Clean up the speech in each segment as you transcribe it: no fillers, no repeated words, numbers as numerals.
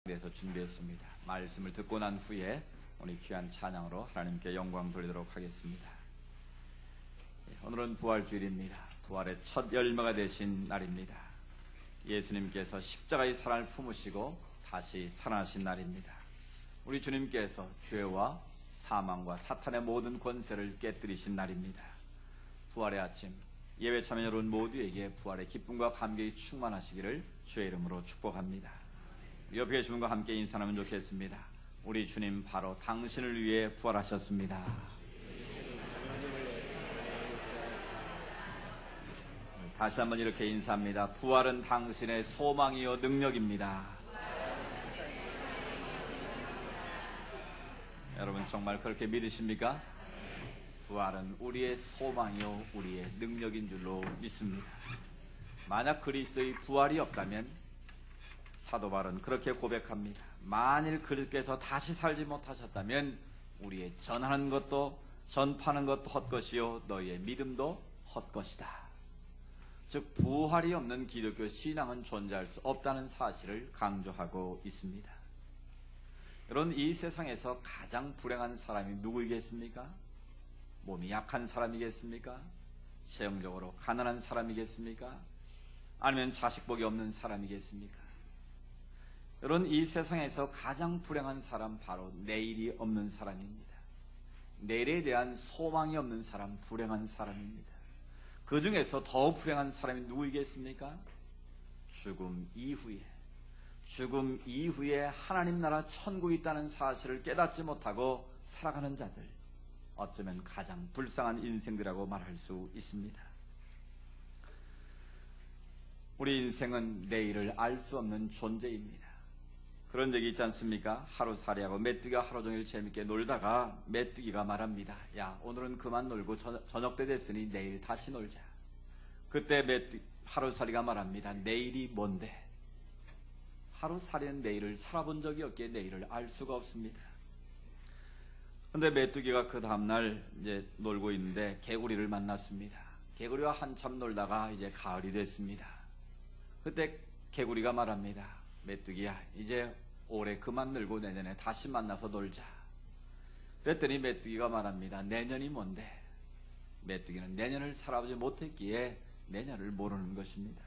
대해서 준비했습니다. 말씀을 듣고 난 후에 우리 귀한 찬양으로 하나님께 영광 돌리도록 하겠습니다. 오늘은 부활주일입니다. 부활의 첫 열매가 되신 날입니다. 예수님께서 십자가의 사랑을 품으시고 다시 살아나신 날입니다. 우리 주님께서 죄와 사망과 사탄의 모든 권세를 깨뜨리신 날입니다. 부활의 아침, 예배 참여 여러분 모두에게 부활의 기쁨과 감격이 충만하시기를 주의 이름으로 축복합니다. 옆에 계신 분과 함께 인사하면 좋겠습니다. 우리 주님 바로 당신을 위해 부활하셨습니다. 다시 한번 이렇게 인사합니다. 부활은 당신의 소망이요 능력입니다. 여러분 정말 그렇게 믿으십니까? 부활은 우리의 소망이요 우리의 능력인 줄로 믿습니다. 만약 그리스도의 부활이 없다면 사도 바울은 그렇게 고백합니다. 만일 그리스도께서 다시 살지 못하셨다면 우리의 전하는 것도 전파하는 것도 헛것이요 너희의 믿음도 헛것이다. 즉 부활이 없는 기독교 신앙은 존재할 수 없다는 사실을 강조하고 있습니다. 여러분 이 세상에서 가장 불행한 사람이 누구이겠습니까? 몸이 약한 사람이겠습니까? 재정적으로 가난한 사람이겠습니까? 아니면 자식복이 없는 사람이겠습니까? 여러분 이 세상에서 가장 불행한 사람 바로 내일이 없는 사람입니다. 내일에 대한 소망이 없는 사람 불행한 사람입니다. 그 중에서 더 불행한 사람이 누구이겠습니까? 죽음 이후에 하나님 나라 천국이 있다는 사실을 깨닫지 못하고 살아가는 자들, 어쩌면 가장 불쌍한 인생들이라고 말할 수 있습니다. 우리 인생은 내일을 알 수 없는 존재입니다. 그런 적이 있지 않습니까? 하루살이하고 메뚜기가 하루 종일 재밌게 놀다가 메뚜기가 말합니다. 야, 오늘은 그만 놀고 저녁 때 됐으니 내일 다시 놀자. 그때 하루살이가 말합니다. 내일이 뭔데? 하루살이는 내일을 살아본 적이 없기에 내일을 알 수가 없습니다. 근데 메뚜기가 그 다음날 이제 놀고 있는데 개구리를 만났습니다. 개구리와 한참 놀다가 이제 가을이 됐습니다. 그때 개구리가 말합니다. 메뚜기야, 이제 올해 그만 놀고 내년에 다시 만나서 놀자. 그랬더니 메뚜기가 말합니다. 내년이 뭔데? 메뚜기는 내년을 살아보지 못했기에 내년을 모르는 것입니다.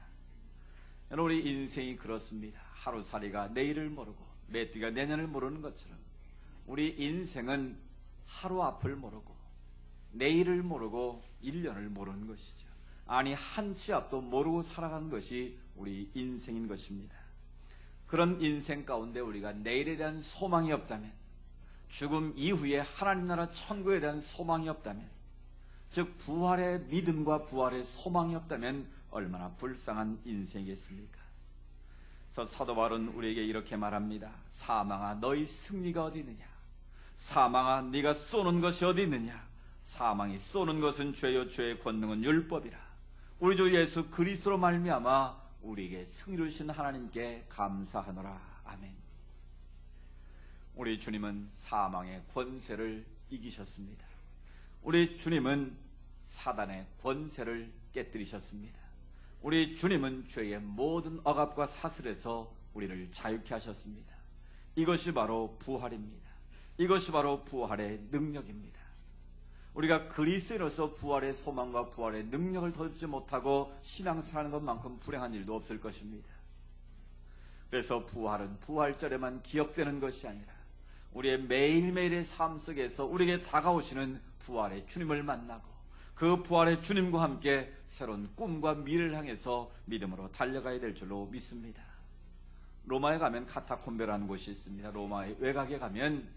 여러분 우리 인생이 그렇습니다. 하루살이가 내일을 모르고 메뚜기가 내년을 모르는 것처럼 우리 인생은 하루 앞을 모르고 내일을 모르고 1년을 모르는 것이죠. 아니 한 치 앞도 모르고 살아가는 것이 우리 인생인 것입니다. 그런 인생 가운데 우리가 내일에 대한 소망이 없다면, 죽음 이후에 하나님 나라 천국에 대한 소망이 없다면, 즉 부활의 믿음과 부활의 소망이 없다면 얼마나 불쌍한 인생이겠습니까? 그래서 사도 바울은 우리에게 이렇게 말합니다. 사망아 너희 승리가 어디 있느냐? 사망아 네가 쏘는 것이 어디 있느냐? 사망이 쏘는 것은 죄요 죄의 권능은 율법이라. 우리 주 예수 그리스도로 말미암아 우리에게 승리를 주신 하나님께 감사하노라. 아멘. 우리 주님은 사망의 권세를 이기셨습니다. 우리 주님은 사단의 권세를 깨뜨리셨습니다. 우리 주님은 죄의 모든 억압과 사슬에서 우리를 자유케 하셨습니다. 이것이 바로 부활입니다. 이것이 바로 부활의 능력입니다. 우리가 그리스도인으로서 부활의 소망과 부활의 능력을 더듬지 못하고 신앙생활하는 것만큼 불행한 일도 없을 것입니다. 그래서 부활은 부활절에만 기억되는 것이 아니라 우리의 매일매일의 삶 속에서 우리에게 다가오시는 부활의 주님을 만나고 그 부활의 주님과 함께 새로운 꿈과 미래를 향해서 믿음으로 달려가야 될 줄로 믿습니다. 로마에 가면 카타콤베라는 곳이 있습니다. 로마의 외곽에 가면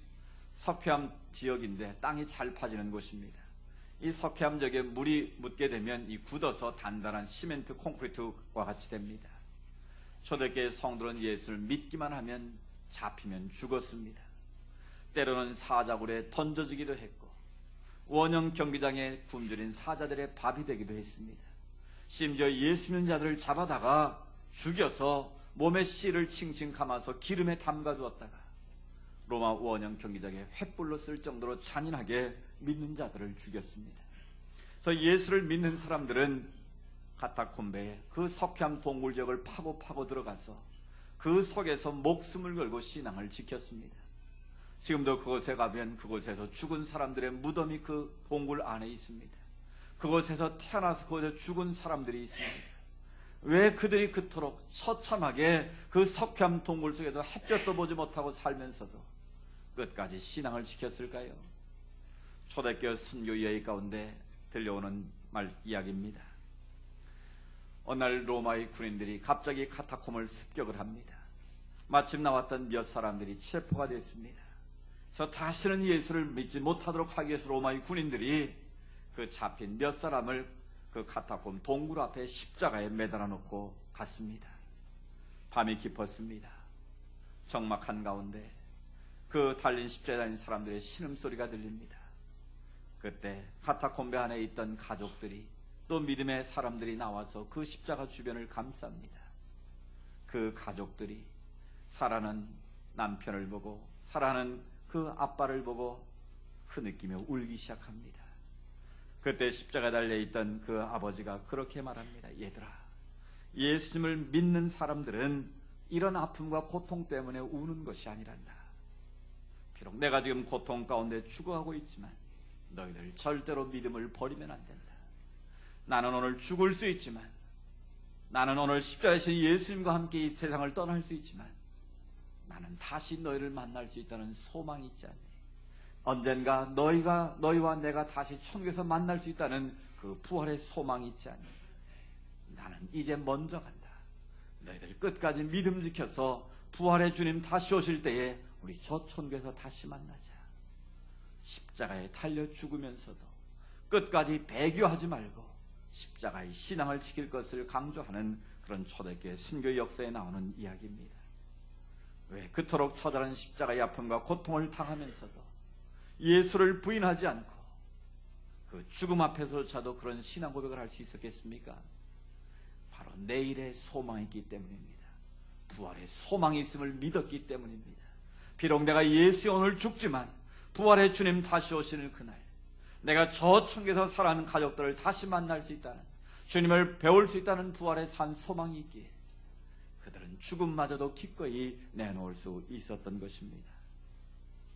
석회암 지역인데 땅이 잘 파지는 곳입니다. 이 석회암 지역에 물이 묻게 되면 이 굳어서 단단한 시멘트 콘크리트와 같이 됩니다. 초대교회 성도는 예수를 믿기만 하면 잡히면 죽었습니다. 때로는 사자굴에 던져지기도 했고 원형 경기장에 굶주린 사자들의 밥이 되기도 했습니다. 심지어 예수 믿는 자들을 잡아다가 죽여서 몸에 씨를 칭칭 감아서 기름에 담가두었다가 로마 원형 경기장에 횃불로 쓸 정도로 잔인하게 믿는 자들을 죽였습니다. 그래서 예수를 믿는 사람들은 카타콤베에 그 석회암 동굴 지역을 파고 들어가서 그 속에서 목숨을 걸고 신앙을 지켰습니다. 지금도 그곳에 가면 그곳에서 죽은 사람들의 무덤이 그 동굴 안에 있습니다. 그곳에서 태어나서 그곳에 죽은 사람들이 있습니다. 왜 그들이 그토록 처참하게 그 석회암 동굴 속에서 햇볕도 보지 못하고 살면서도 끝까지 신앙을 지켰을까요? 초대교회 순교 여행 가운데 들려오는 이야기입니다. 어느 날 로마의 군인들이 갑자기 카타콤을 습격을 합니다. 마침 나왔던 몇 사람들이 체포가 됐습니다. 그래서 다시는 예수를 믿지 못하도록 하기 위해서 로마의 군인들이 그 잡힌 몇 사람을 그 카타콤 동굴 앞에 십자가에 매달아 놓고 갔습니다. 밤이 깊었습니다. 적막한 가운데 그 달린 십자가에 달린 사람들의 신음소리가 들립니다. 그때 카타콤배 안에 있던 가족들이 또 믿음의 사람들이 나와서 그 십자가 주변을 감쌉니다. 그 가족들이 살아난 남편을 보고 살아난 그 아빠를 보고 흐느끼며 울기 시작합니다. 그때 십자가에 달려있던 그 아버지가 그렇게 말합니다. 얘들아, 예수님을 믿는 사람들은 이런 아픔과 고통 때문에 우는 것이 아니란다. 비록 내가 지금 고통 가운데 죽어가고 있지만 너희들 절대로 믿음을 버리면 안 된다. 나는 오늘 죽을 수 있지만, 나는 오늘 십자가이신 예수님과 함께 이 세상을 떠날 수 있지만 나는 다시 너희를 만날 수 있다는 소망이 있지 않니? 언젠가 너희와 내가 다시 천국에서 만날 수 있다는 그 부활의 소망이 있지 않니? 나는 이제 먼저 간다. 너희들 끝까지 믿음 지켜서 부활의 주님 다시 오실 때에 우리 저 천국에서 다시 만나자. 십자가에 달려 죽으면서도 끝까지 배교하지 말고 십자가의 신앙을 지킬 것을 강조하는 그런 초대교회 순교 역사에 나오는 이야기입니다. 왜 그토록 처절한 십자가의 아픔과 고통을 당하면서도 예수를 부인하지 않고 그 죽음 앞에서조차도 그런 신앙 고백을 할 수 있었겠습니까? 바로 내일의 소망이 있기 때문입니다. 부활의 소망이 있음을 믿었기 때문입니다. 비록 내가 예수의 오늘 죽지만 부활의 주님 다시 오시는 그날 내가 저 천국에서 살아가는 가족들을 다시 만날 수 있다는, 주님을 배울 수 있다는 부활의 산 소망이 있기에 그들은 죽음마저도 기꺼이 내놓을 수 있었던 것입니다.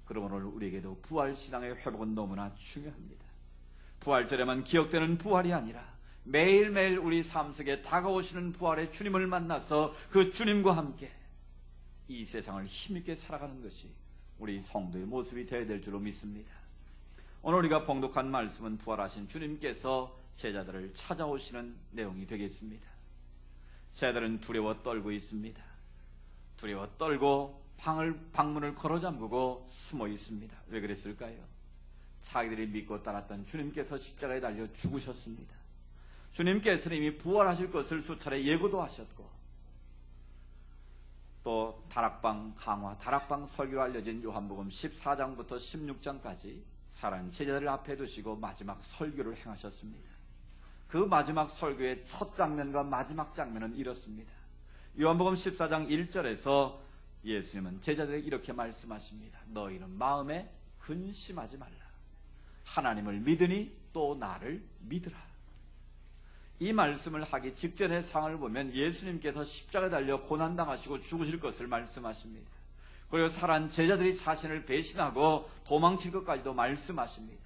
그러므로 오늘 우리에게도 부활신앙의 회복은 너무나 중요합니다. 부활절에만 기억되는 부활이 아니라 매일매일 우리 삶 속에 다가오시는 부활의 주님을 만나서 그 주님과 함께 이 세상을 힘있게 살아가는 것이 우리 성도의 모습이 되어야 될 줄로 믿습니다. 오늘 우리가 봉독한 말씀은 부활하신 주님께서 제자들을 찾아오시는 내용이 되겠습니다. 제자들은 두려워 떨고 있습니다. 두려워 떨고 방문을 걸어 잠그고 숨어 있습니다. 왜 그랬을까요? 자기들이 믿고 따랐던 주님께서 십자가에 달려 죽으셨습니다. 주님께서는 이미 부활하실 것을 수차례 예고도 하셨고, 또 다락방 강화, 다락방 설교로 알려진 요한복음 14장부터 16장까지 살아난 제자들 앞에 두시고 마지막 설교를 행하셨습니다. 그 마지막 설교의 첫 장면과 마지막 장면은 이렇습니다. 요한복음 14장 1절에서 예수님은 제자들에게 이렇게 말씀하십니다. 너희는 마음에 근심하지 말라. 하나님을 믿으니 또 나를 믿으라. 이 말씀을 하기 직전의 상황을 보면 예수님께서 십자가에 달려 고난당하시고 죽으실 것을 말씀하십니다. 그리고 살아난 제자들이 자신을 배신하고 도망칠 것까지도 말씀하십니다.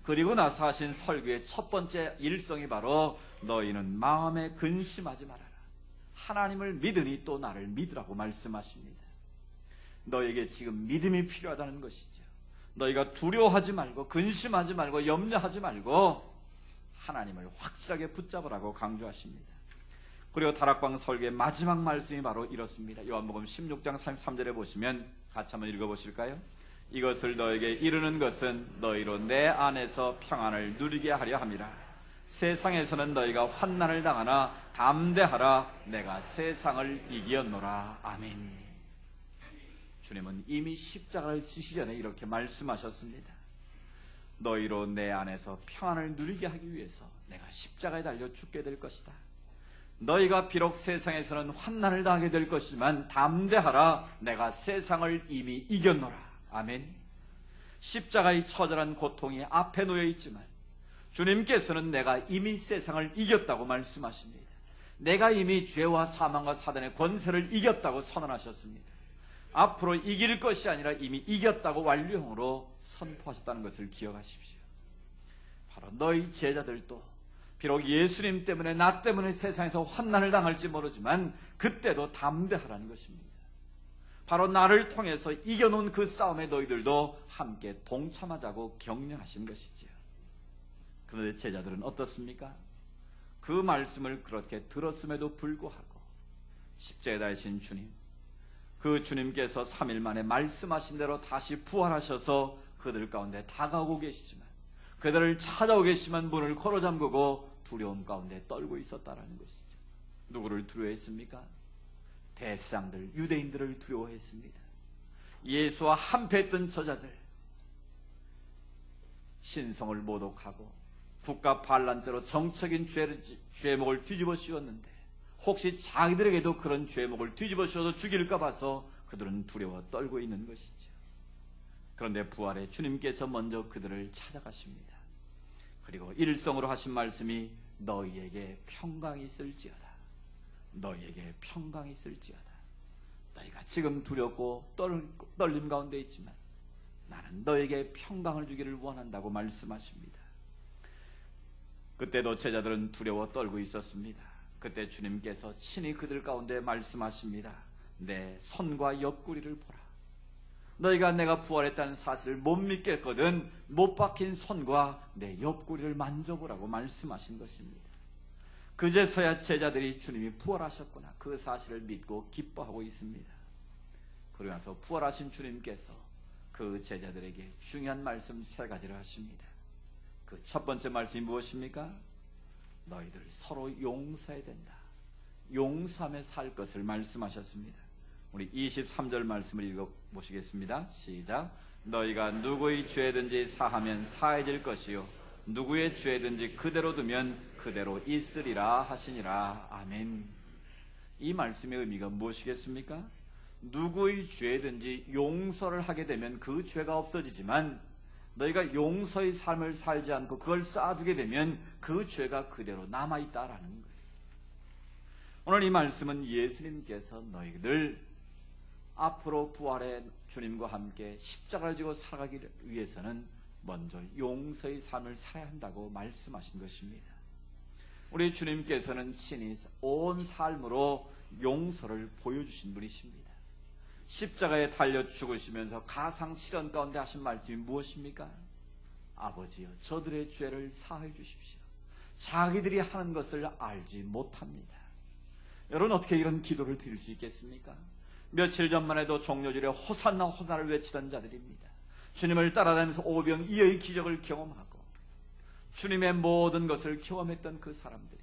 그리고 나서 하신 설교의 첫 번째 일성이 바로 너희는 마음에 근심하지 말아라. 하나님을 믿으니 또 나를 믿으라고 말씀하십니다. 너에게 지금 믿음이 필요하다는 것이죠. 너희가 두려워하지 말고 근심하지 말고 염려하지 말고 하나님을 확실하게 붙잡으라고 강조하십니다. 그리고 다락방 설교의 마지막 말씀이 바로 이렇습니다. 요한복음 16장 33절에 보시면 같이 한번 읽어보실까요? 이것을 너에게 이르는 것은 너희로 내 안에서 평안을 누리게 하려 함이라. 세상에서는 너희가 환난을 당하나 담대하라. 내가 세상을 이기었노라. 아멘. 주님은 이미 십자가를 지시기 전에 이렇게 말씀하셨습니다. 너희로 내 안에서 평안을 누리게 하기 위해서 내가 십자가에 달려 죽게 될 것이다. 너희가 비록 세상에서는 환난을 당하게 될 것이지만 담대하라. 내가 세상을 이미 이겼노라. 아멘. 십자가의 처절한 고통이 앞에 놓여 있지만 주님께서는 내가 이미 세상을 이겼다고 말씀하십니다. 내가 이미 죄와 사망과 사단의 권세를 이겼다고 선언하셨습니다. 앞으로 이길 것이 아니라 이미 이겼다고 완료형으로 선포하셨다는 것을 기억하십시오. 바로 너희 제자들도 비록 예수님 때문에 나 때문에 세상에서 환난을 당할지 모르지만 그때도 담대하라는 것입니다. 바로 나를 통해서 이겨놓은 그 싸움에 너희들도 함께 동참하자고 격려하신 것이지요. 그런데 제자들은 어떻습니까? 그 말씀을 그렇게 들었음에도 불구하고 십자가에 달리신 주님, 그 주님께서 3일 만에 말씀하신 대로 다시 부활하셔서 그들 가운데 다가오고 계시지만, 그들을 찾아오고 계시지만 문을 걸어 잠그고 두려움 가운데 떨고 있었다라는 것이죠. 누구를 두려워했습니까? 대사장들, 유대인들을 두려워했습니다. 예수와 한패했던 저자들, 신성을 모독하고 국가 반란죄로 정적인 죄목을 뒤집어 씌웠는데 혹시 자기들에게도 그런 죄목을 뒤집어 씌워서 죽일까 봐서 그들은 두려워 떨고 있는 것이죠. 그런데 부활의 주님께서 먼저 그들을 찾아가십니다. 그리고 일성으로 하신 말씀이 너희에게 평강이 있을지어다. 너희에게 평강이 있을지어다. 너희가 지금 두렵고 떨림 가운데 있지만 나는 너에게 평강을 주기를 원한다고 말씀하십니다. 그때도 제자들은 두려워 떨고 있었습니다. 그때 주님께서 친히 그들 가운데 말씀하십니다. 내 손과 옆구리를 보라. 너희가 내가 부활했다는 사실을 못 믿겠거든 못 박힌 손과 내 옆구리를 만져보라고 말씀하신 것입니다. 그제서야 제자들이 주님이 부활하셨구나 그 사실을 믿고 기뻐하고 있습니다. 그러고 나서 부활하신 주님께서 그 제자들에게 중요한 말씀 3가지를 하십니다. 그 첫 번째 말씀이 무엇입니까? 너희들 서로 용서해야 된다. 용서하며 살 것을 말씀하셨습니다. 우리 23절 말씀을 읽어보시겠습니다. 시작. 너희가 누구의 죄든지 사하면 사해질 것이요 누구의 죄든지 그대로 두면 그대로 있으리라 하시니라. 아멘. 이 말씀의 의미가 무엇이겠습니까? 누구의 죄든지 용서를 하게 되면 그 죄가 없어지지만 너희가 용서의 삶을 살지 않고 그걸 쌓아두게 되면 그 죄가 그대로 남아있다라는 거예요. 오늘 이 말씀은 예수님께서 너희들 앞으로 부활의 주님과 함께 십자가를 지고 살아가기 위해서는 먼저 용서의 삶을 살아야 한다고 말씀하신 것입니다. 우리 주님께서는 친히 온 삶으로 용서를 보여주신 분이십니다. 십자가에 달려 죽으시면서 가상실현 가운데 하신 말씀이 무엇입니까? 아버지여 저들의 죄를 사하여 주십시오. 자기들이 하는 것을 알지 못합니다. 여러분 어떻게 이런 기도를 드릴 수 있겠습니까? 며칠 전만 해도 종료절에 호산나 호산나를 외치던 자들입니다. 주님을 따라다니면서 오병이어의 기적을 경험하고 주님의 모든 것을 경험했던 그 사람들이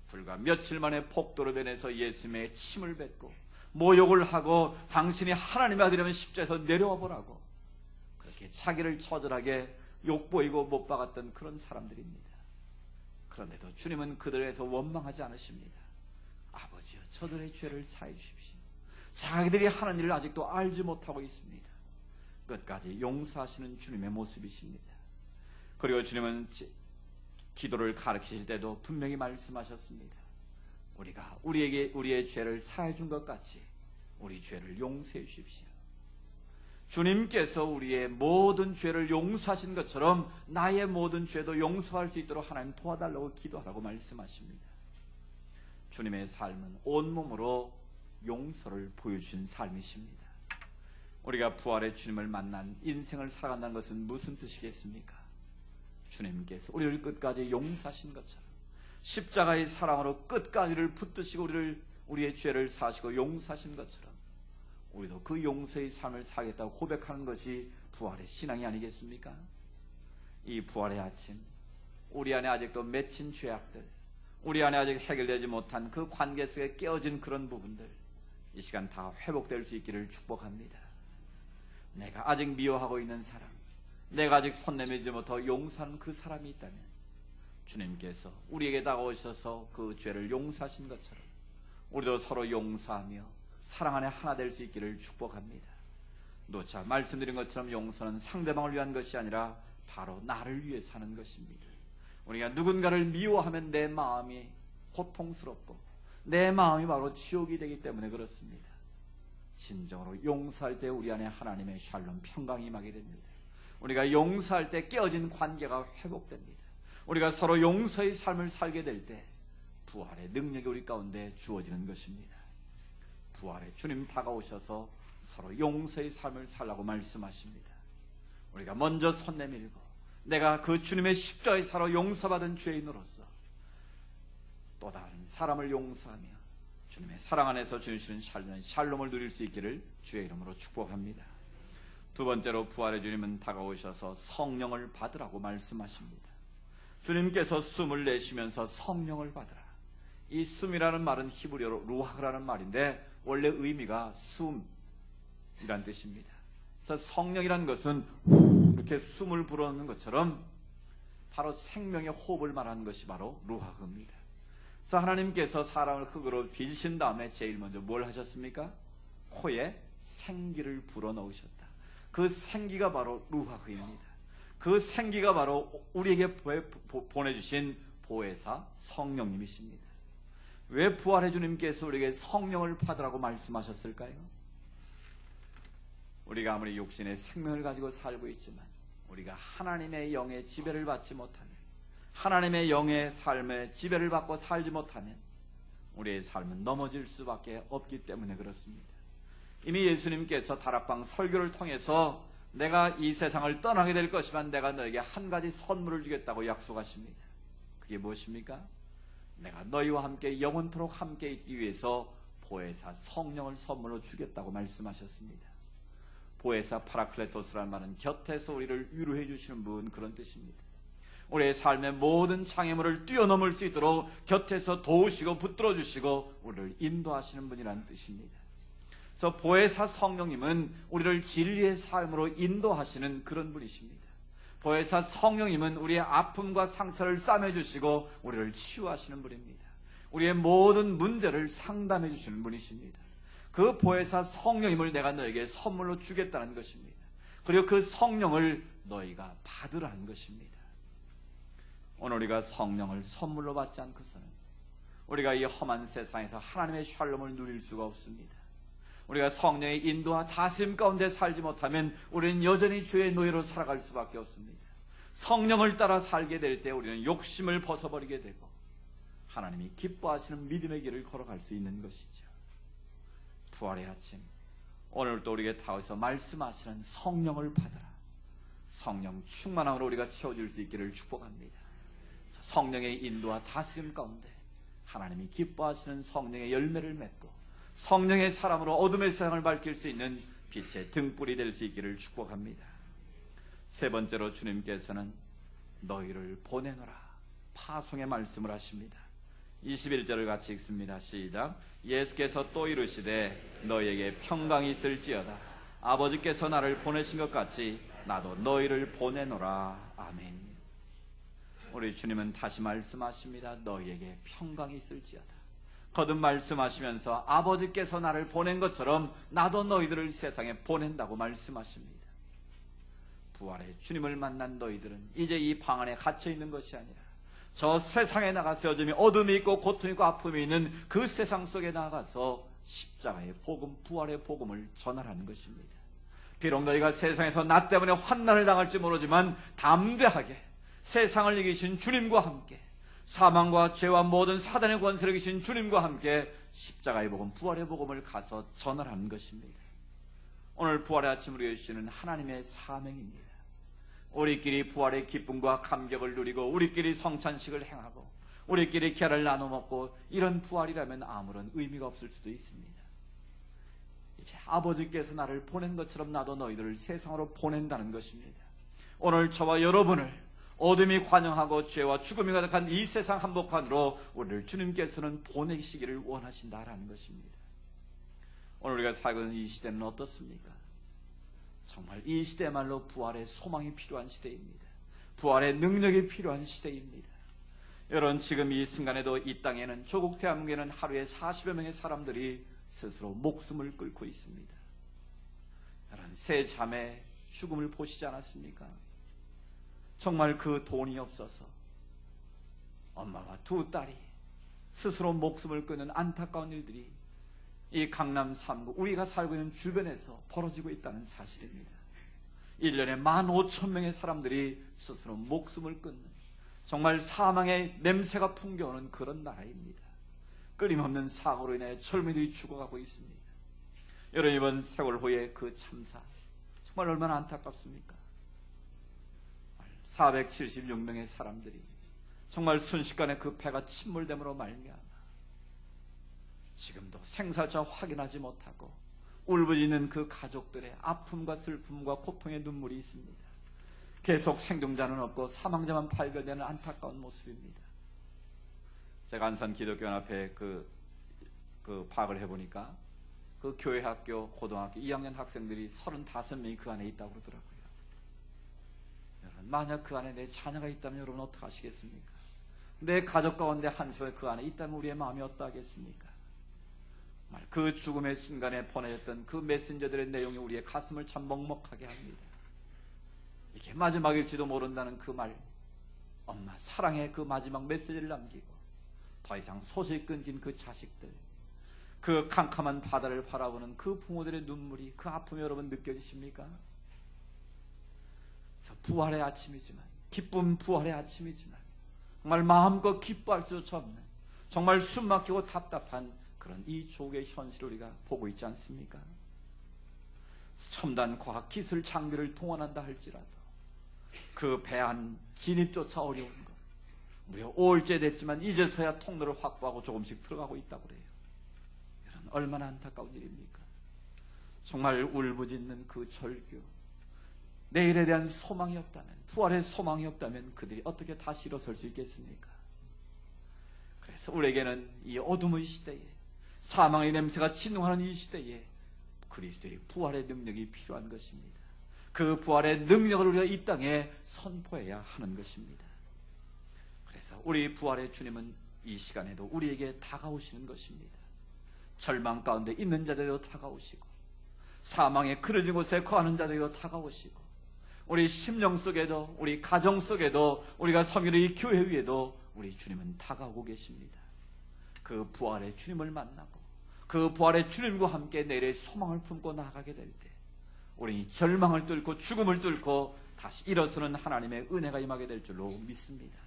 불과 며칠 만에 폭도로 변해서 예수님의 침을 뱉고 모욕을 하고 당신이 하나님의 아들이라면 십자에서 내려와 보라고 그렇게 자기를 처절하게 욕보이고 못 박았던 그런 사람들입니다. 그런데도 주님은 그들에서 원망하지 않으십니다. 아버지여 저들의 죄를 사해 주십시오. 자기들이 하는 일을 아직도 알지 못하고 있습니다. 끝까지 용서하시는 주님의 모습이십니다. 그리고 주님은 기도를 가르치실 때도 분명히 말씀하셨습니다. 우리가 우리에게 우리의 죄를 사해 준 것 같이 우리 죄를 용서해 주십시오. 주님께서 우리의 모든 죄를 용서하신 것처럼 나의 모든 죄도 용서할 수 있도록 하나님 도와달라고 기도하라고 말씀하십니다. 주님의 삶은 온몸으로 용서를 보여주신 삶이십니다. 우리가 부활의 주님을 만난 인생을 살아간다는 것은 무슨 뜻이겠습니까? 주님께서 우리를 끝까지 용서하신 것처럼 십자가의 사랑으로 끝까지를 붙드시고 우리의 죄를 사시고 용서하신 것처럼 우리도 그 용서의 삶을 살겠다고 고백하는 것이 부활의 신앙이 아니겠습니까? 이 부활의 아침 우리 안에 아직도 맺힌 죄악들, 우리 안에 아직 해결되지 못한 그 관계 속에 깨어진 그런 부분들 이 시간 다 회복될 수 있기를 축복합니다. 내가 아직 미워하고 있는 사람, 내가 아직 손 내밀지 못하고 용서하는 그 사람이 있다면 주님께서 우리에게 다가오셔서 그 죄를 용서하신 것처럼 우리도 서로 용서하며 사랑 안에 하나 될 수 있기를 축복합니다. 노차 말씀드린 것처럼 용서는 상대방을 위한 것이 아니라 바로 나를 위해서 하는 것입니다. 우리가 누군가를 미워하면 내 마음이 고통스럽고 내 마음이 바로 지옥이 되기 때문에 그렇습니다. 진정으로 용서할 때 우리 안에 하나님의 샬롬 평강이 임하게 됩니다. 우리가 용서할 때 깨어진 관계가 회복됩니다. 우리가 서로 용서의 삶을 살게 될 때 부활의 능력이 우리 가운데 주어지는 것입니다. 부활의 주님 다가오셔서 서로 용서의 삶을 살라고 말씀하십니다. 우리가 먼저 손 내밀고 내가 그 주님의 십자가의 사로 용서받은 죄인으로서 또 다른 사람을 용서하며 주님의 사랑 안에서 주시는 샬롬을 누릴 수 있기를 주의 이름으로 축복합니다. 두 번째로 부활의 주님은 다가오셔서 성령을 받으라고 말씀하십니다. 주님께서 숨을 내쉬면서 성령을 받으라. 이 숨이라는 말은 히브리어로 루하라는 말인데 원래 의미가 숨이란 뜻입니다. 그래서 성령이라는 것은 이렇게 숨을 불어넣는 것처럼 바로 생명의 호흡을 말하는 것이 바로 루하입니다. 그래서 하나님께서 사람을 흙으로 빚으신 다음에 제일 먼저 뭘 하셨습니까? 코에 생기를 불어넣으셨다. 그 생기가 바로 루하입니다. 그 생기가 바로 우리에게 보내주신 보혜사 성령님이십니다. 왜 부활의 주님께서 우리에게 성령을 받으라고 말씀하셨을까요? 우리가 아무리 육신의 생명을 가지고 살고 있지만 우리가 하나님의 영의 지배를 받지 못하면, 하나님의 영의 삶에 지배를 받고 살지 못하면 우리의 삶은 넘어질 수밖에 없기 때문에 그렇습니다. 이미 예수님께서 다락방 설교를 통해서 내가 이 세상을 떠나게 될 것이면 내가 너에게 한 가지 선물을 주겠다고 약속하십니다. 그게 무엇입니까? 내가 너희와 함께 영원토록 함께 있기 위해서 보혜사 성령을 선물로 주겠다고 말씀하셨습니다. 보혜사 파라클레토스라는 말은 곁에서 우리를 위로해 주시는 분, 그런 뜻입니다. 우리의 삶의 모든 장애물을 뛰어넘을 수 있도록 곁에서 도우시고 붙들어 주시고 우리를 인도하시는 분이라는 뜻입니다. 그래서 보혜사 성령님은 우리를 진리의 삶으로 인도하시는 그런 분이십니다. 보혜사 성령님은 우리의 아픔과 상처를 싸매주시고 우리를 치유하시는 분입니다. 우리의 모든 문제를 상담해 주시는 분이십니다. 그 보혜사 성령님을 내가 너에게 선물로 주겠다는 것입니다. 그리고 그 성령을 너희가 받으라는 것입니다. 오늘 우리가 성령을 선물로 받지 않고서는 우리가 이 험한 세상에서 하나님의 샬롬을 누릴 수가 없습니다. 우리가 성령의 인도와 다스림 가운데 살지 못하면 우리는 여전히 죄의 노예로 살아갈 수밖에 없습니다. 성령을 따라 살게 될 때 우리는 욕심을 벗어버리게 되고 하나님이 기뻐하시는 믿음의 길을 걸어갈 수 있는 것이죠. 부활의 아침, 오늘 또 우리에게 다가와서 말씀하시는 성령을 받으라. 성령 충만함으로 우리가 채워질 수 있기를 축복합니다. 성령의 인도와 다스림 가운데 하나님이 기뻐하시는 성령의 열매를 맺고 성령의 사람으로 어둠의 세상을 밝힐 수 있는 빛의 등불이 될 수 있기를 축복합니다. 세 번째로 주님께서는 너희를 보내노라 파송의 말씀을 하십니다. 21절을 같이 읽습니다. 시작. 예수께서 또 이르시되 너희에게 평강이 있을지어다. 아버지께서 나를 보내신 것 같이 나도 너희를 보내노라. 아멘. 우리 주님은 다시 말씀하십니다. 너희에게 평강이 있을지어다. 거듭 말씀하시면서 아버지께서 나를 보낸 것처럼 나도 너희들을 세상에 보낸다고 말씀하십니다. 부활의 주님을 만난 너희들은 이제 이 방 안에 갇혀 있는 것이 아니라 저 세상에 나가서 여전히 어둠이 있고 고통이 있고 아픔이 있는 그 세상 속에 나가서 십자가의 복음, 부활의 복음을 전하라는 것입니다. 비록 너희가 세상에서 나 때문에 환난을 당할지 모르지만 담대하게 세상을 이기신 주님과 함께 사망과 죄와 모든 사단의 권세를 이기신 주님과 함께 십자가의 복음, 부활의 복음을 가서 전하라는 것입니다. 오늘 부활의 아침을 위해 주시는 하나님의 사명입니다. 우리끼리 부활의 기쁨과 감격을 누리고 우리끼리 성찬식을 행하고 우리끼리 계를 나눠 먹고 이런 부활이라면 아무런 의미가 없을 수도 있습니다. 이제 아버지께서 나를 보낸 것처럼 나도 너희들을 세상으로 보낸다는 것입니다. 오늘 저와 여러분을 어둠이 관영하고 죄와 죽음이 가득한 이 세상 한복판으로 우리를 주님께서는 보내시기를 원하신다라는 것입니다. 오늘 우리가 살고 있는 이 시대는 어떻습니까? 정말 이 시대야말로 부활의 소망이 필요한 시대입니다. 부활의 능력이 필요한 시대입니다. 여러분, 지금 이 순간에도 이 땅에는, 조국 대한민국에는 하루에 40여 명의 사람들이 스스로 목숨을 끊고 있습니다. 여러분, 세 자매 죽음을 보시지 않았습니까? 정말 그 돈이 없어서 엄마와 두 딸이 스스로 목숨을 끊는 안타까운 일들이 이 강남 3구 우리가 살고 있는 주변에서 벌어지고 있다는 사실입니다. 1년에 15,000명의 사람들이 스스로 목숨을 끊는 정말 사망의 냄새가 풍겨오는 그런 나라입니다. 끊임없는 사고로 인해 젊은이들이 죽어가고 있습니다. 여러분, 이번 세월호의 그 참사 정말 얼마나 안타깝습니까? 476명의 사람들이 정말 순식간에 그 배가 침몰됨으로 말미암아 지금도 생사자 확인하지 못하고 울부짖는 그 가족들의 아픔과 슬픔과 고통의 눈물이 있습니다. 계속 생존자는 없고 사망자만 발견되는 안타까운 모습입니다. 제가 안산 기독교연합회 그 파악을 해보니까 그 교회 학교 고등학교 2학년 학생들이 35명이 그 안에 있다고 그러더라고요. 여러분, 만약 그 안에 내 자녀가 있다면 여러분 어떻게 하시겠습니까? 내 가족 가운데 한 소에 그 안에 있다면 우리의 마음이 어떠하겠습니까? 그 죽음의 순간에 보내졌던 그 메신저들의 내용이 우리의 가슴을 참 먹먹하게 합니다. 이게 마지막일지도 모른다는 그 말, 엄마 사랑의 그 마지막 메시지를 남기고 더 이상 소식이 끊긴 그 자식들, 그 캄캄한 바다를 바라보는 그 부모들의 눈물이, 그 아픔이 여러분 느껴지십니까? 그래서 부활의 아침이지만, 기쁨 부활의 아침이지만 정말 마음껏 기뻐할 수조차 없는, 정말 숨막히고 답답한 그런 이 조국의 현실을 우리가 보고 있지 않습니까? 첨단 과학 기술 장비를 동원한다 할지라도 그 배안 진입조차 어려운 것, 무려 5일째 됐지만 이제서야 통로를 확보하고 조금씩 들어가고 있다고 그래요. 이런 얼마나 안타까운 일입니까? 정말 울부짖는 그 절규, 내일에 대한 소망이 없다면, 부활의 소망이 없다면 그들이 어떻게 다시 일어설 수 있겠습니까? 그래서 우리에게는 이 어둠의 시대에, 사망의 냄새가 진동하는 이 시대에 그리스도의 부활의 능력이 필요한 것입니다. 그 부활의 능력을 우리가 이 땅에 선포해야 하는 것입니다. 그래서 우리 부활의 주님은 이 시간에도 우리에게 다가오시는 것입니다. 절망 가운데 있는 자들에게도 다가오시고, 사망에 그려진 곳에 거하는 자들에게도 다가오시고, 우리 심령 속에도, 우리 가정 속에도, 우리가 섬기는 이 교회 위에도 우리 주님은 다가오고 계십니다. 그 부활의 주님을 만나고 그 부활의 주님과 함께 내일의 소망을 품고 나아가게 될 때 우리 절망을 뚫고 죽음을 뚫고 다시 일어서는 하나님의 은혜가 임하게 될 줄로 믿습니다.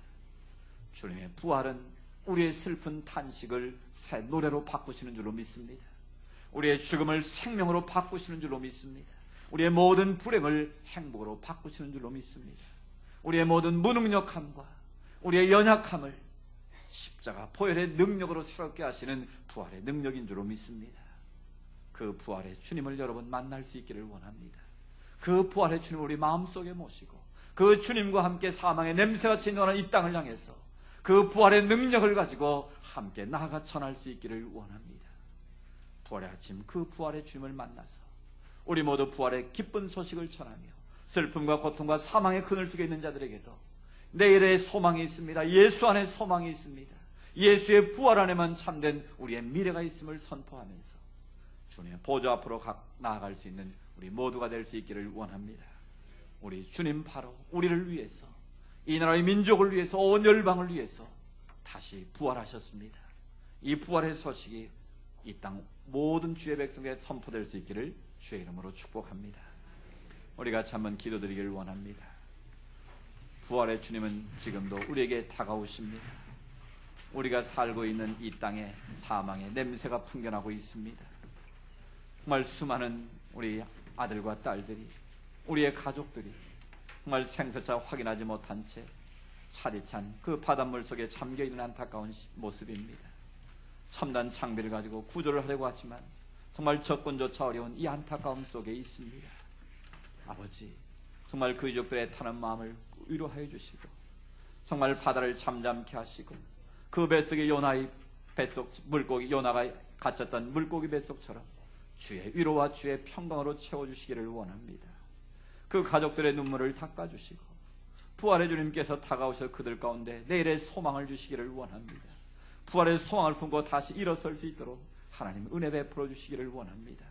주님의 부활은 우리의 슬픈 탄식을 새 노래로 바꾸시는 줄로 믿습니다. 우리의 죽음을 생명으로 바꾸시는 줄로 믿습니다. 우리의 모든 불행을 행복으로 바꾸시는 줄로 믿습니다. 우리의 모든 무능력함과 우리의 연약함을 십자가 보혈의 능력으로 새롭게 하시는 부활의 능력인 줄로 믿습니다. 그 부활의 주님을 여러분 만날 수 있기를 원합니다. 그 부활의 주님을 우리 마음속에 모시고 그 주님과 함께 사망의 냄새가 진동하는 이 땅을 향해서 그 부활의 능력을 가지고 함께 나아가 전할 수 있기를 원합니다. 부활의 아침, 그 부활의 주님을 만나서 우리 모두 부활의 기쁜 소식을 전하며 슬픔과 고통과 사망의 그늘 속에 있는 자들에게도 내일의 소망이 있습니다. 예수 안에 소망이 있습니다. 예수의 부활 안에만 참된 우리의 미래가 있음을 선포하면서 주님의 보좌 앞으로 나아갈 수 있는 우리 모두가 될 수 있기를 원합니다. 우리 주님 바로 우리를 위해서, 이 나라의 민족을 위해서, 온 열방을 위해서 다시 부활하셨습니다. 이 부활의 소식이 이 땅 모든 주의 백성에게 선포될 수 있기를 주의 이름으로 축복합니다. 우리가 한번 기도드리기를 원합니다. 부활의 주님은 지금도 우리에게 다가오십니다. 우리가 살고 있는 이 땅에 사망의 냄새가 풍겨나고 있습니다. 정말 수많은 우리 아들과 딸들이, 우리의 가족들이 정말 생사자 확인하지 못한 채 차디찬 그 바닷물 속에 잠겨있는 안타까운 모습입니다. 첨단 장비를 가지고 구조를 하려고 하지만 정말 접근조차 어려운 이 안타까움 속에 있습니다. 아버지, 정말 그 유족들의 타는 마음을 위로하여 주시고, 정말 바다를 잠잠케 하시고, 그 뱃속에 요나의 뱃속 물고기, 요나가 갇혔던 물고기 뱃속처럼 주의 위로와 주의 평강으로 채워주시기를 원합니다. 그 가족들의 눈물을 닦아주시고 부활의 주님께서 다가오셔 그들 가운데 내일의 소망을 주시기를 원합니다. 부활의 소망을 품고 다시 일어설 수 있도록 하나님 은혜 베풀어 주시기를 원합니다.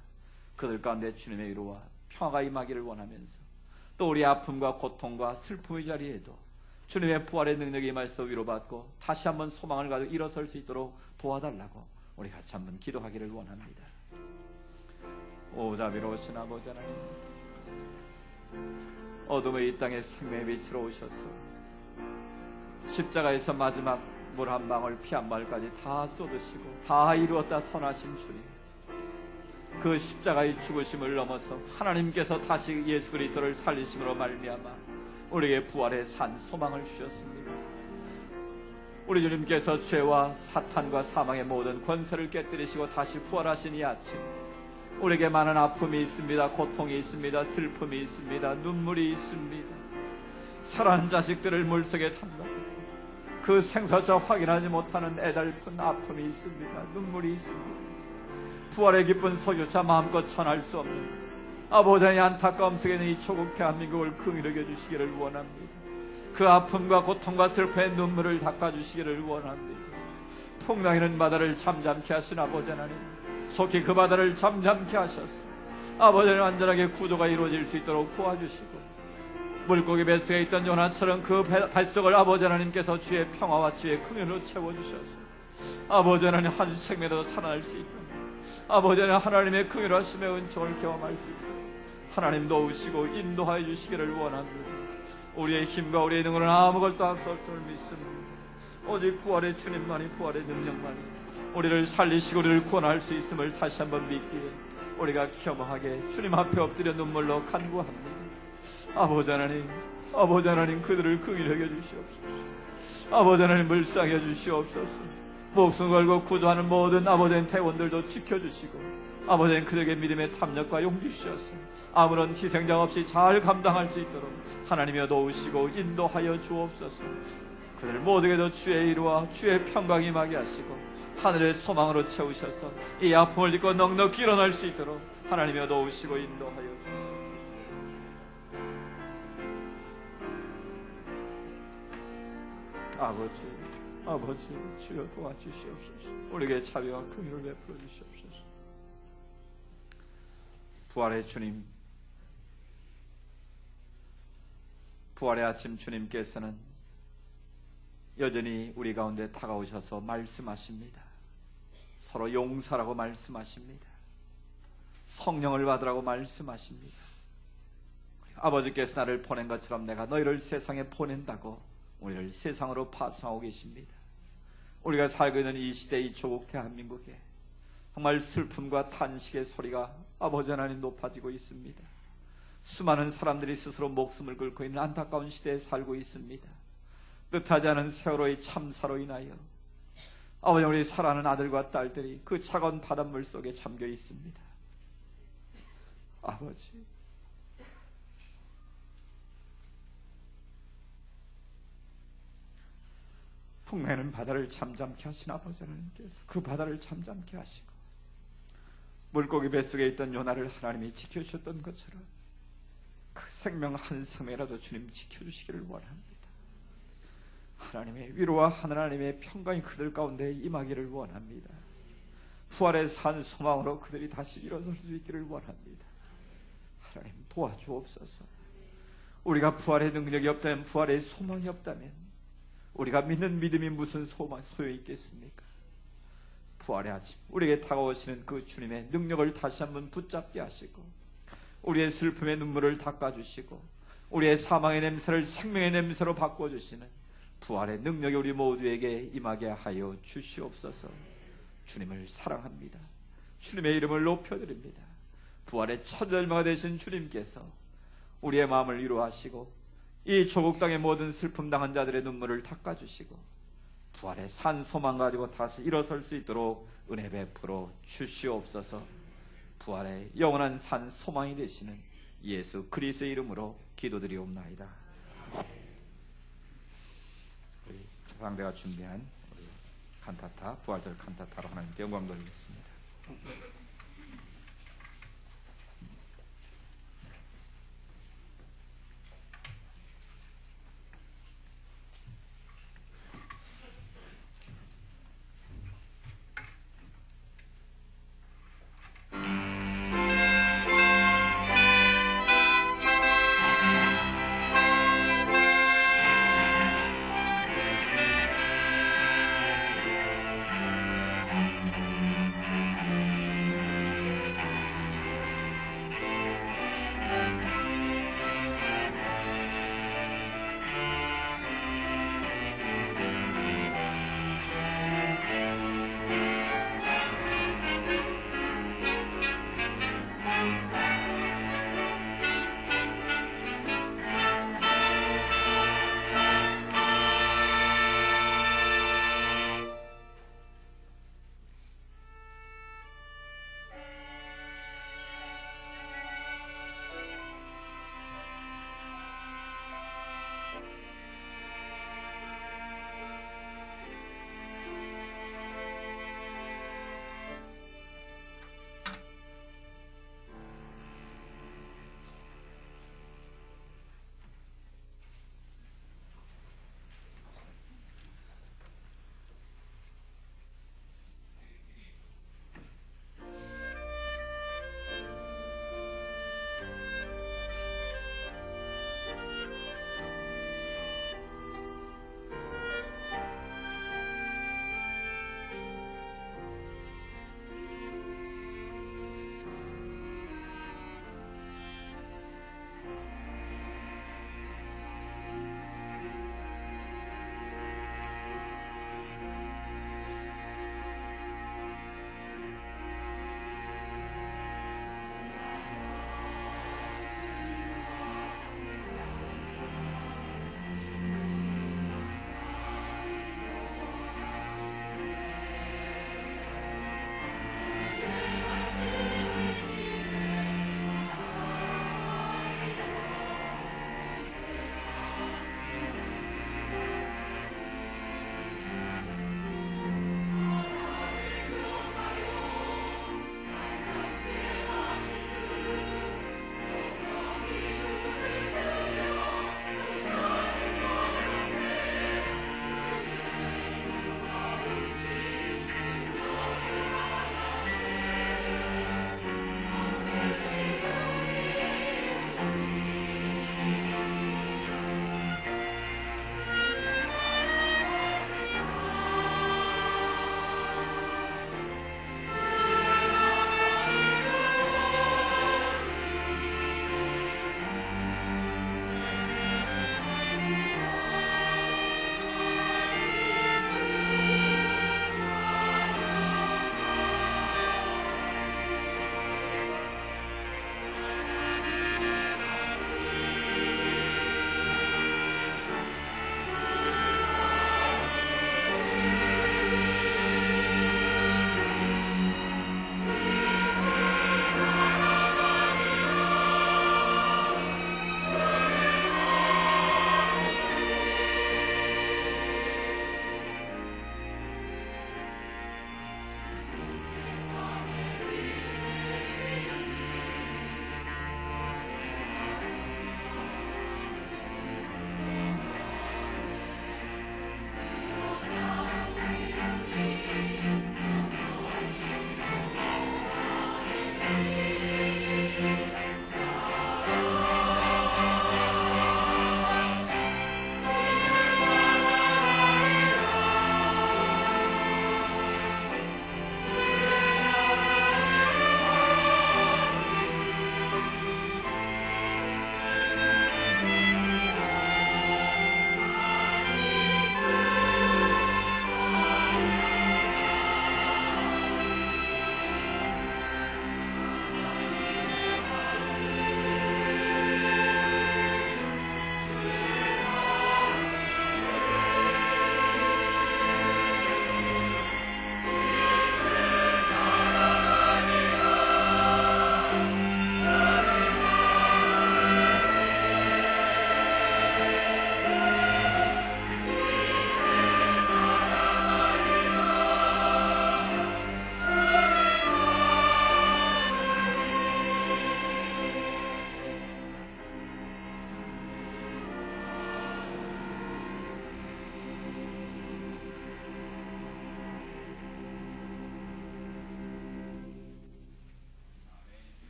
그들 가운데 주님의 위로와 평화가 임하기를 원하면서 또 우리 아픔과 고통과 슬픔의 자리에도 주님의 부활의 능력이 임하여서 위로받고 다시 한번 소망을 가지고 일어설 수 있도록 도와달라고 우리 같이 한번 기도하기를 원합니다. 오 자비로우신 아버지 하나님, 어둠의 이 땅에 생명의 빛으로 오셔서 십자가에서 마지막 물 한 방울 피 한 방울까지 다 쏟으시고 다 이루었다 선하신 주님, 그 십자가의 죽으심을 넘어서 하나님께서 다시 예수 그리스도를 살리심으로 말미암아 우리에게 부활의 산 소망을 주셨습니다. 우리 주님께서 죄와 사탄과 사망의 모든 권세를 깨뜨리시고 다시 부활하신 이 아침, 우리에게 많은 아픔이 있습니다. 고통이 있습니다. 슬픔이 있습니다. 눈물이 있습니다. 사랑하는 자식들을 물속에 담가두고 그 생사자 확인하지 못하는 애달픈 아픔이 있습니다. 눈물이 있습니다. 부활의 기쁜 소유자 마음껏 전할 수 없는 아버지의 안타까움 속에 있는 이 조국 대한민국을 긍휼히 여겨주시기를 원합니다. 그 아픔과 고통과 슬픔의 눈물을 닦아주시기를 원합니다. 풍랑이는 바다를 잠잠케 하신 아버지 하나님, 속히 그 바다를 잠잠케 하셔서 아버지는 안전하게 구조가 이루어질 수 있도록 도와주시고, 물고기 뱃속에 있던 요나처럼 그 뱃속을 아버지 하나님께서 주의 평화와 주의 긍휼로 채워주셔서 아버지 하나님 한 생명에도 살아날 수 있도록, 아버지 하나님의 긍휼하심의 은총을 경험할 수 있도록 하나님 도우시고 인도하여 주시기를 원합니다. 우리의 힘과 우리의 능력은 아무것도 없었음을 믿습니다. 오직 부활의 주님만이, 부활의 능력만이 우리를 살리시고 우리를 구원할 수 있음을 다시 한번 믿기에 우리가 겸허하게 주님 앞에 엎드려 눈물로 간구합니다. 아버지 하나님 그들을 긍휼히 여겨주시옵소서. 아버지 하나님 불쌍히 해주시옵소서. 목숨 걸고 구조하는 모든 아버지의 대원들도 지켜주시고 아버지는 그들에게 믿음의 탐력과 용기 주셔서 아무런 희생장 없이 잘 감당할 수 있도록 하나님이여 도우시고 인도하여 주옵소서. 그들 모두에게도 주의 이루와 주의 평강이 임하게 하시고 하늘의 소망으로 채우셔서 이 아픔을 딛고 넉넉히 일어날 수 있도록 하나님이여 도우시고 인도하여 주옵소서. 아버지 주여 도와주시옵소서. 우리에게 자비와 긍휼을 베풀어 주시옵소서. 부활의 주님, 부활의 아침 주님께서는 여전히 우리 가운데 다가오셔서 말씀하십니다. 서로 용서라고 말씀하십니다. 성령을 받으라고 말씀하십니다. 아버지께서 나를 보낸 것처럼 내가 너희를 세상에 보낸다고 우리를 세상으로 파송하고 계십니다. 우리가 살고 있는 이 시대, 이 조국 대한민국에 정말 슬픔과 탄식의 소리가 아버지 하나님 높아지고 있습니다. 수많은 사람들이 스스로 목숨을 걸고 있는 안타까운 시대에 살고 있습니다. 뜻하지 않은 세월호의 참사로 인하여 아버지, 우리 사랑하는 아들과 딸들이 그 차가운 바닷물 속에 잠겨 있습니다. 아버지, 풍랑에는 바다를 잠잠케 하신 아버지 하나님께서 그 바다를 잠잠케 하시고 물고기 뱃속에 있던 요나를 하나님이 지켜주셨던 것처럼 그 생명 한 생명이라도 주님 지켜주시기를 원합니다. 하나님의 위로와 하나님의 평강이 그들 가운데 임하기를 원합니다. 부활의 산 소망으로 그들이 다시 일어설 수 있기를 원합니다. 하나님 도와주옵소서. 우리가 부활의 능력이 없다면, 부활의 소망이 없다면 우리가 믿는 믿음이 무슨 소용이 있겠습니까? 부활의 아침 우리에게 다가오시는 그 주님의 능력을 다시 한번 붙잡게 하시고 우리의 슬픔의 눈물을 닦아주시고 우리의 사망의 냄새를 생명의 냄새로 바꿔주시는 부활의 능력이 우리 모두에게 임하게 하여 주시옵소서. 주님을 사랑합니다. 주님의 이름을 높여드립니다. 부활의 천절마가 되신 주님께서 우리의 마음을 위로하시고 이 조국 땅의 모든 슬픔 당한 자들의 눈물을 닦아주시고 부활의 산 소망 가지고 다시 일어설 수 있도록 은혜 베풀어 주시옵소서. 부활의 영원한 산 소망이 되시는 예수 그리스도의 이름으로 기도드리옵나이다. 우리 상대가 준비한 우리 칸타타, 부활절 칸타타로 하나님께 영광 돌리겠습니다.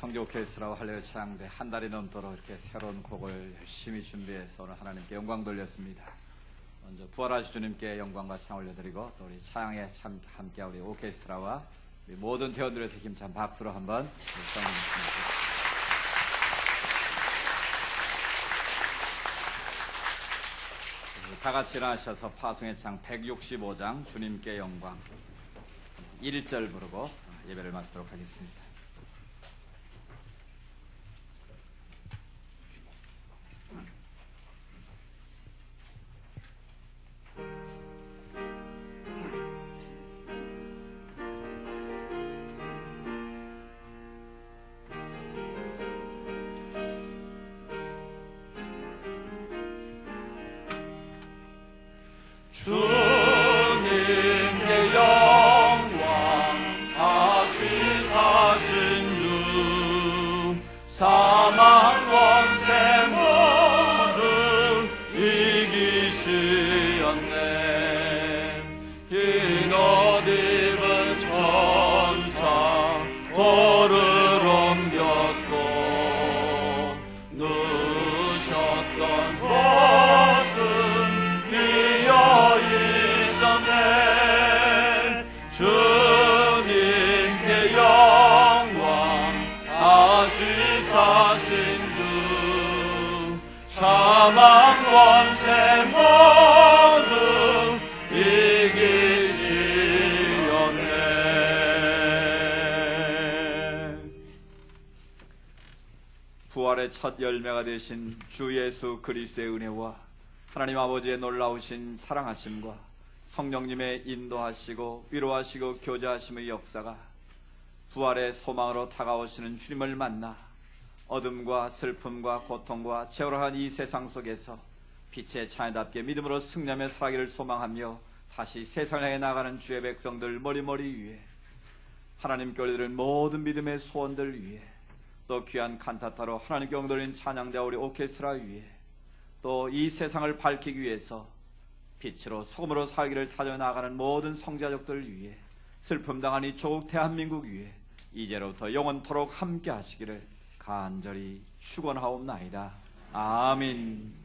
성교 오케스트라와 할렐루야 찬양대 한 달이 넘도록 이렇게 새로운 곡을 열심히 준비해서 오늘 하나님께 영광 돌렸습니다. 먼저 부활하신 주님께 영광과 찬양 올려드리고 또 우리 찬양에 함께한 우리 오케스트라와 우리 모든 대원들의 힘찬 박수로 한번 청해드리겠습니다. 다 같이 일어나셔서 파송의 창 165장 주님께 영광 1절 부르고 예배를 마치도록 하겠습니다. 주님께 영광 하시사신 주 사망 권세 모두 이기시었네. 흰 옷 입은 천사 돌을 옮겼고 누셨던 곳은 비어 있었네. 주님께 영광 하시사신 주 사망 권세 모두 이기시었네. 부활의 첫 열매가 되신 주 예수 그리스도의 은혜와 하나님 아버지의 놀라우신 사랑하심과 성령님의 인도하시고 위로하시고 교제하심의 역사가 부활의 소망으로 다가오시는 주님을 만나 어둠과 슬픔과 고통과 채월한 이 세상 속에서 빛의 차이답게 믿음으로 승리하며 살아기를 소망하며 다시 세상을 향해 나가는 주의 백성들 머리머리 위에 하나님께 올려드린 모든 믿음의 소원들 위에 또 귀한 칸타타로 하나님께 엉돌린 찬양대 우리 오케스트라 위에 또 이 세상을 밝히기 위해서 빛으로 소금으로 살기를 다져 나가는 모든 성자족들 위해 슬픔 당한 이 조국 대한민국 위해 이제로부터 영원토록 함께 하시기를 간절히 축원하옵나이다. 아멘.